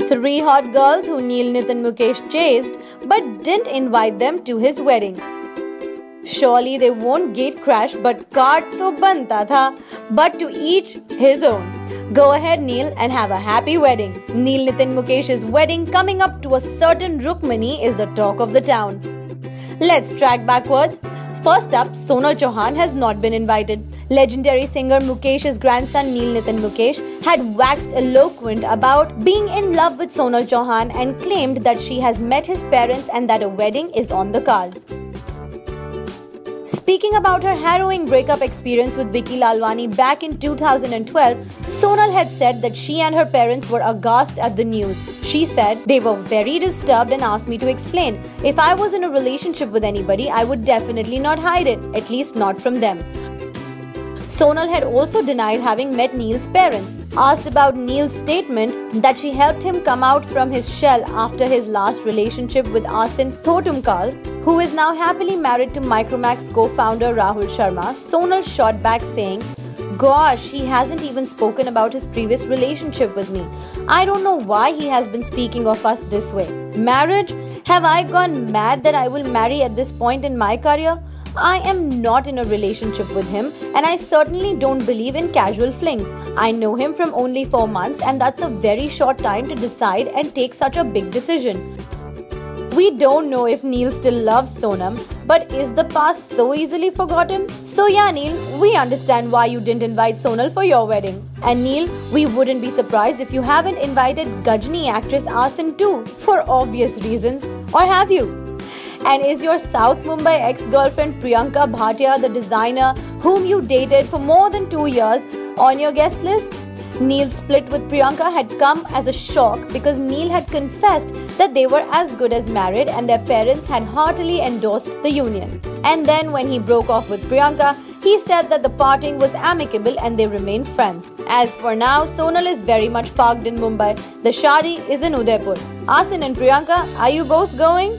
Three hot girls who Neil, Nitin, Mukesh chased but didn't invite them to his wedding. Surely they won't gate crash, but cart to banta tha. But to each his own. Go ahead, Neil, and have a happy wedding. Neil, Nitin, Mukesh's wedding coming up to a certain Rukmini is the talk of the town. Let's track backwards. First up, Sonal Chauhan has not been invited. Legendary singer Mukesh's grandson Neil Nitin Mukesh had waxed eloquent about being in love with Sonal Chauhan and claimed that she has met his parents and that a wedding is on the cards. Speaking about her harrowing breakup experience with Vicky Lalwani back in 2012, Sonal had said that she and her parents were aghast at the news. She said, "They were very disturbed and asked me to explain. If I was in a relationship with anybody, I would definitely not hide it, at least not from them." Sonal had also denied having met Neil's parents. Asked about Neil's statement that she helped him come out from his shell after his last relationship with Aasin Thotumkar, who is now happily married to Micromax co-founder Rahul Sharma, Sonal shot back saying, "Gosh, he hasn't even spoken about his previous relationship with me. I don't know why he has been speaking of us this way. Marriage? Have I gone mad that I will marry at this point in my career? I am not in a relationship with him, and I certainly don't believe in casual flings. I know him from only 4 months, and that's a very short time to decide and take such a big decision." We don't know if Neil still loves Sonam, but is the past so easily forgotten? So yeah, Neil, we understand why you didn't invite Sonal for your wedding. And Neil, we wouldn't be surprised if you haven't invited Gajni actress Aasin too, for obvious reasons. Or have you? And is your South Mumbai ex-girlfriend Priyanka Bhatia, the designer whom you dated for more than 2 years, on your guest list? Neil's split with Priyanka had come as a shock because Neil had confessed that they were as good as married and their parents had heartily endorsed the union. And then when he broke off with Priyanka, he said that the parting was amicable and they remained friends. As for now, Sonal is very much parked in Mumbai. The shadi is in Udaipur. Aasin and Priyanka, are you both going?